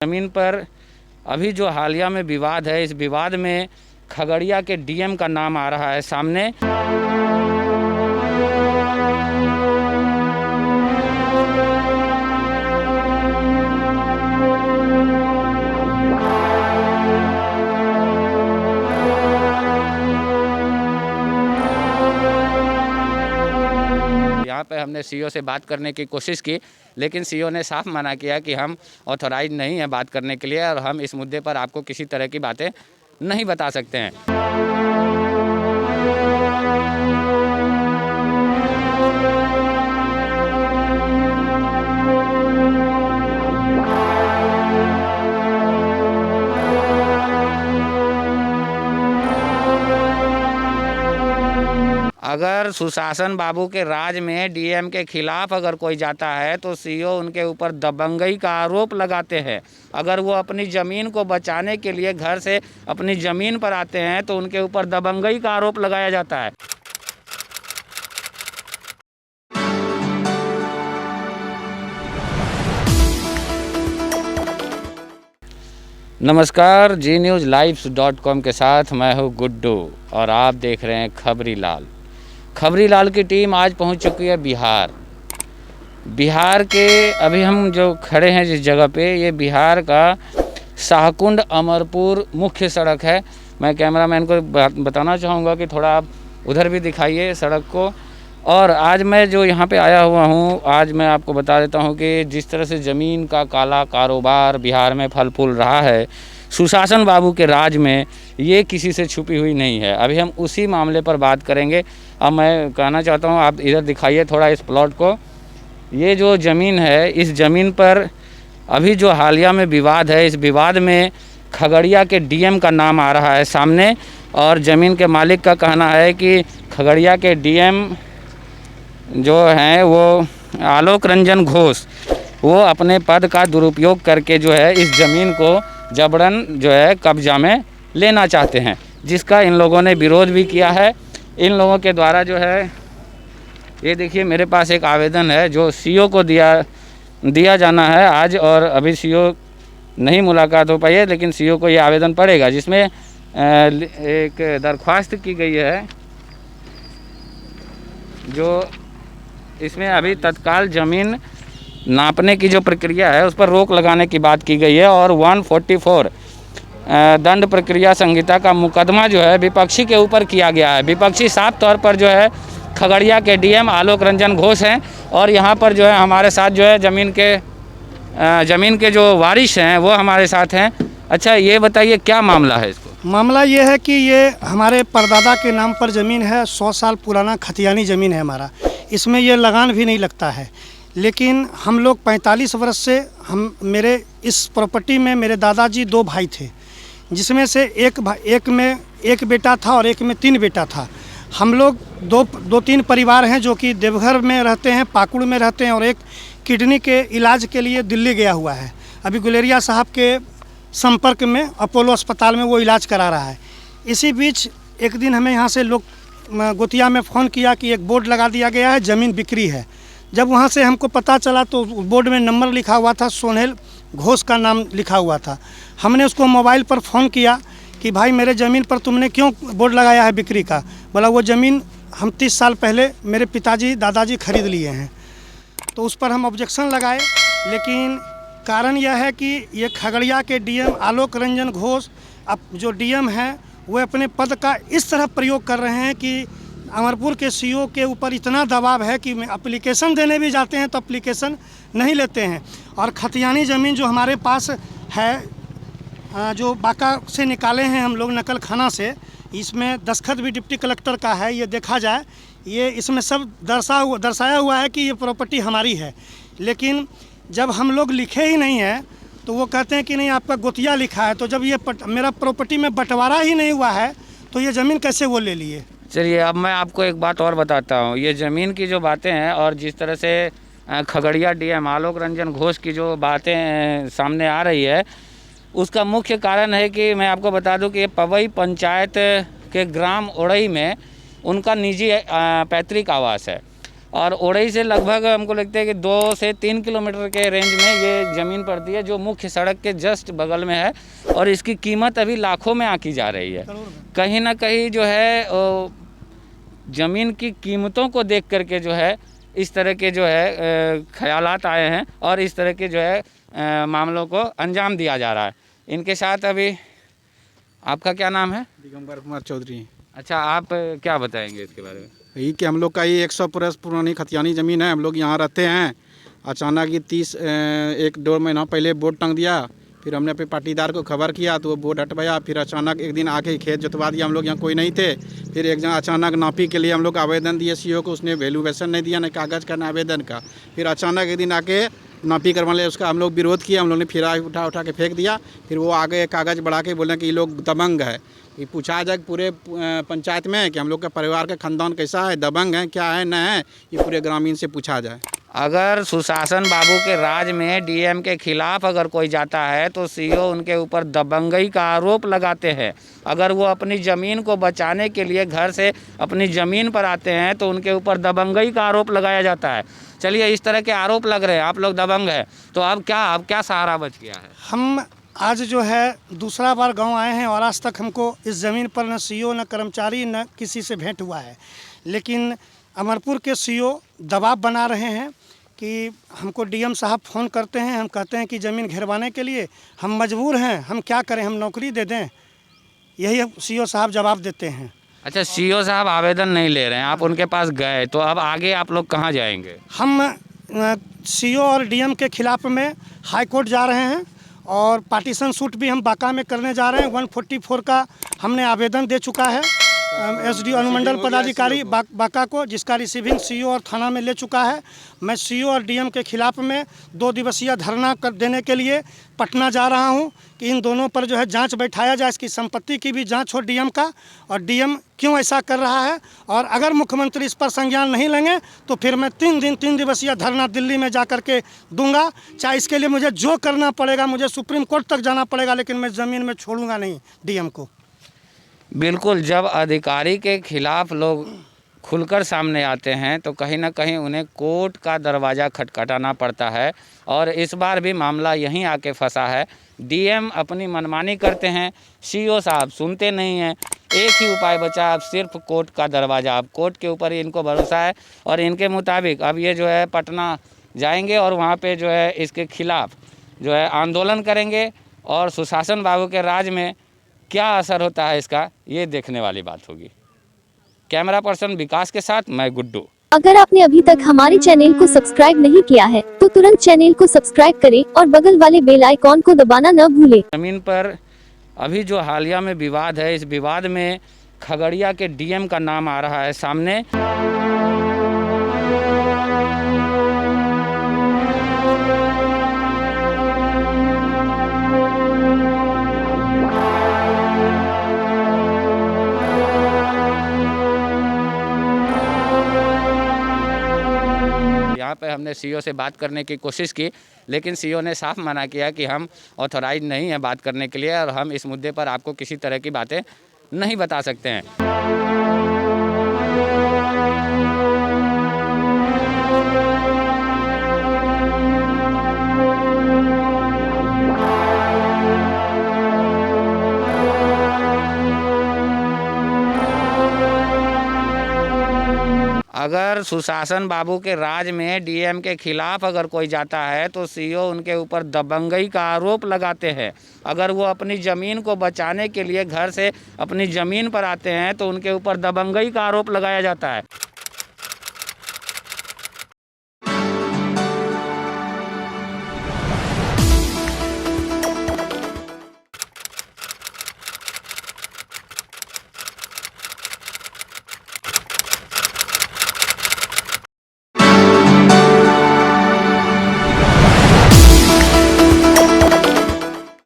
ज़मीन पर अभी जो हालिया में विवाद है, इस विवाद में खगड़िया के डीएम का नाम आ रहा है सामने। यहाँ पे हमने सीईओ से बात करने की कोशिश की, लेकिन सीईओ ने साफ मना किया कि हम ऑथोराइज नहीं है बात करने के लिए और हम इस मुद्दे पर आपको किसी तरह की बातें नहीं बता सकते हैं। अगर सुशासन बाबू के राज में डीएम के खिलाफ अगर कोई जाता है तो सीईओ उनके ऊपर दबंगई का आरोप लगाते हैं। अगर वो अपनी ज़मीन को बचाने के लिए घर से अपनी ज़मीन पर आते हैं तो उनके ऊपर दबंगई का आरोप लगाया जाता है। नमस्कार, GNewsLives.com के साथ मैं हूँ गुड्डू और आप देख रहे हैं खबरीलाल। खबरीलाल की टीम आज पहुंच चुकी है बिहार के अभी हम जो खड़े हैं जिस जगह पे, ये बिहार का शाहकुंड अमरपुर मुख्य सड़क है। मैं कैमरामैन को बताना चाहूँगा कि थोड़ा आप उधर भी दिखाइए सड़क को। और आज मैं जो यहाँ पे आया हुआ हूँ, आज मैं आपको बता देता हूँ कि जिस तरह से ज़मीन का काला कारोबार बिहार में फल फूल रहा है, सुशासन बाबू के राज में ये किसी से छुपी हुई नहीं है। अभी हम उसी मामले पर बात करेंगे। अब मैं कहना चाहता हूँ, आप इधर दिखाइए थोड़ा इस प्लॉट को। ये जो ज़मीन है, इस ज़मीन पर अभी जो हालिया में विवाद है, इस विवाद में खगड़िया के डीएम का नाम आ रहा है सामने। और ज़मीन के मालिक का कहना है कि खगड़िया के डीएम जो हैं वो आलोक रंजन घोष, वो अपने पद का दुरुपयोग करके जो है इस ज़मीन को जबरन जो है कब्जा में लेना चाहते हैं, जिसका इन लोगों ने विरोध भी किया है। इन लोगों के द्वारा जो है, ये देखिए मेरे पास एक आवेदन है जो सीईओ को दिया जाना है आज, और अभी सीईओ नहीं मुलाकात हो पाई है, लेकिन सीईओ को ये आवेदन पड़ेगा, जिसमें एक दरख्वास्त की गई है जो इसमें अभी तत्काल ज़मीन नापने की जो प्रक्रिया है उस पर रोक लगाने की बात की गई है। और 144 दंड प्रक्रिया संहिता का मुकदमा जो है विपक्षी के ऊपर किया गया है। विपक्षी साफ तौर पर जो है खगड़िया के डीएम आलोक रंजन घोष हैं, और यहाँ पर जो है हमारे साथ जो है ज़मीन के जो वारिस हैं वो हमारे साथ हैं। अच्छा, ये बताइए क्या मामला है इसको? मामला ये है कि ये हमारे परदादा के नाम पर ज़मीन है, 100 साल पुराना खतियानी ज़मीन है हमारा। इसमें ये लगान भी नहीं लगता है, लेकिन हम लोग 45 वर्ष से मेरे इस प्रॉपर्टी में मेरे दादाजी 2 भाई थे, जिसमें से एक में 1 बेटा था और एक में 3 बेटा था। हम लोग 2-3 परिवार हैं जो कि देवघर में रहते हैं, पाकुड़ में रहते हैं, और एक किडनी के इलाज के लिए दिल्ली गया हुआ है। अभी गुलेरिया साहब के संपर्क में अपोलो अस्पताल में वो इलाज करा रहा है। इसी बीच एक दिन हमें यहाँ से लोग गोतिया में फ़ोन किया कि एक बोर्ड लगा दिया गया है, ज़मीन बिक्री है। जब वहाँ से हमको पता चला तो बोर्ड में नंबर लिखा हुआ था, सोहेल घोष का नाम लिखा हुआ था। हमने उसको मोबाइल पर फ़ोन किया कि भाई मेरे ज़मीन पर तुमने क्यों बोर्ड लगाया है बिक्री का? बोला वो ज़मीन हम 30 साल पहले मेरे पिताजी दादाजी खरीद लिए हैं। तो उस पर हम ऑब्जेक्शन लगाए, लेकिन कारण यह है कि ये खगड़िया के डीएम आलोक रंजन घोष अब जो डीएम हैं वो अपने पद का इस तरह प्रयोग कर रहे हैं कि अमरपुर के सीईओ के ऊपर इतना दबाव है कि एप्लीकेशन देने भी जाते हैं तो एप्लीकेशन नहीं लेते हैं। और खतियानी ज़मीन जो हमारे पास है, जो बाका से निकाले हैं हम लोग नकल खाना से, इसमें दस्तखत भी डिप्टी कलेक्टर का है। ये देखा जाए, ये इसमें सब दर्शाया हुआ है कि ये प्रॉपर्टी हमारी है, लेकिन जब हम लोग लिखे ही नहीं है तो वो कहते हैं कि नहीं आपका गोतिया लिखा है। तो जब ये मेरा प्रॉपर्टी में बंटवारा ही नहीं हुआ है तो ये ज़मीन कैसे वो ले लिए? चलिए, अब मैं आपको एक बात और बताता हूँ। ये ज़मीन की जो बातें हैं और जिस तरह से खगड़िया डीएम आलोक रंजन घोष की जो बातें सामने आ रही है, उसका मुख्य कारण है कि मैं आपको बता दूं कि ये पवई पंचायत के ग्राम ओड़ई में उनका निजी पैतृक आवास है। और ओड़ई से लगभग हमको लगता है कि 2 से 3 किलोमीटर के रेंज में ये ज़मीन पड़ती है, जो मुख्य सड़क के जस्ट बगल में है। और इसकी कीमत अभी लाखों में आंकी जा रही है। कहीं ना कहीं जो है ज़मीन की कीमतों को देख करके जो है इस तरह के जो है ख्यालात आए हैं और इस तरह के जो है मामलों को अंजाम दिया जा रहा है। इनके साथ अभी आपका क्या नाम है? दिगंबर कुमार चौधरी। अच्छा, आप क्या बताएंगे इसके बारे में? यही कि हम लोग का ये 100 बरस पुरानी खतियानी ज़मीन है। हम लोग यहाँ रहते हैं। अचानक ये 1-1.5 महीना पहले बोर्ड टंग दिया। फिर हमने अपने पाटीदार को खबर किया तो वो बोर्ड हटवाया। फिर अचानक एक दिन आके खेत जोतवा दिया। हम लोग यहाँ कोई नहीं थे। फिर एक जगह अचानक नापी के लिए हम लोग आवेदन दिए सीओ को, उसने वैल्यूएशन नहीं दिया, न कागज़ का न आवेदन का। फिर अचानक एक दिन आके नापी करवाने उसका हम लोग विरोध किया। हम लोग ने फिर उठा के फेंक दिया। फिर वो आगे कागज़ बढ़ा के बोले कि ये लोग दबंग है। ये पूछा जाए पूरे पंचायत में कि हम लोग का परिवार का खानदान कैसा है, दबंग है क्या है, न है, ये पूरे ग्रामीण से पूछा जाए। अगर सुशासन बाबू के राज में डीएम के खिलाफ अगर कोई जाता है तो सीओ उनके ऊपर दबंगई का आरोप लगाते हैं। अगर वो अपनी ज़मीन को बचाने के लिए घर से अपनी ज़मीन पर आते हैं तो उनके ऊपर दबंगई का आरोप लगाया जाता है। चलिए, इस तरह के आरोप लग रहे हैं, आप लोग दबंग हैं, तो अब क्या सहारा बच गया है? हम आज जो है दूसरा बार गांव आए हैं और आज तक हमको इस ज़मीन पर न सीओ न कर्मचारी न किसी से भेंट हुआ है। लेकिन अमरपुर के सीओ दबाव बना रहे हैं कि हमको डीएम साहब फ़ोन करते हैं, हम कहते हैं कि ज़मीन घेरवाने के लिए हम मजबूर हैं, हम क्या करें, हम नौकरी दे दें, यही सीओ साहब जवाब देते हैं। अच्छा, सीओ साहब आवेदन नहीं ले रहे हैं, आप उनके पास गए, तो अब आगे आप लोग कहाँ जाएंगे? हम सीओ और डीएम के खिलाफ में हाई कोर्ट जा रहे हैं और पार्टीशन सूट भी हम बांका में करने जा रहे हैं। 144 का हमने आवेदन दे चुका है एसडीओ अनुमंडल पदाधिकारी बांका को, जिसका रिसीविंग सीओ और थाना में ले चुका है। मैं सीओ और डीएम के खिलाफ में 2 दिवसीय धरना कर देने के लिए पटना जा रहा हूं कि इन दोनों पर जो है जांच बैठाया जाए, इसकी संपत्ति की भी जांच हो डीएम का, और डीएम क्यों ऐसा कर रहा है। और अगर मुख्यमंत्री इस पर संज्ञान नहीं लेंगे तो फिर मैं 3 दिवसीय धरना दिल्ली में जा कर के दूंगा। चाहे इसके लिए मुझे जो करना पड़ेगा, मुझे सुप्रीम कोर्ट तक जाना पड़ेगा, लेकिन मैं ज़मीन में छोड़ूंगा नहीं डीएम को। बिल्कुल, जब अधिकारी के खिलाफ लोग खुलकर सामने आते हैं तो कहीं ना कहीं उन्हें कोर्ट का दरवाज़ा खटखटाना पड़ता है। और इस बार भी मामला यहीं आके फंसा है। डीएम अपनी मनमानी करते हैं, सीओ साहब सुनते नहीं हैं। एक ही उपाय बचा, अब सिर्फ कोर्ट का दरवाज़ा। अब कोर्ट के ऊपर ही इनको भरोसा है और इनके मुताबिक अब ये जो है पटना जाएंगे और वहाँ पे जो है इसके खिलाफ जो है आंदोलन करेंगे। और सुशासन बाबू के राज में क्या असर होता है इसका, ये देखने वाली बात होगी। कैमरा पर्सन विकास के साथ मैं गुड्डू। अगर आपने अभी तक हमारे चैनल को सब्सक्राइब नहीं किया है तो तुरंत चैनल को सब्सक्राइब करें और बगल वाले बेल आइकॉन को दबाना न भूलें। जमीन पर अभी जो हालिया में विवाद है, इस विवाद में खगड़िया के डीएम का नाम आ रहा है सामने। यहाँ पे हमने सीओ से बात करने की कोशिश की, लेकिन सीओ ने साफ मना किया कि हम ऑथोराइज नहीं है बात करने के लिए और हम इस मुद्दे पर आपको किसी तरह की बातें नहीं बता सकते हैं। अगर सुशासन बाबू के राज में डीएम के खिलाफ अगर कोई जाता है तो सीओ उनके ऊपर दबंगई का आरोप लगाते हैं। अगर वो अपनी ज़मीन को बचाने के लिए घर से अपनी ज़मीन पर आते हैं तो उनके ऊपर दबंगई का आरोप लगाया जाता है।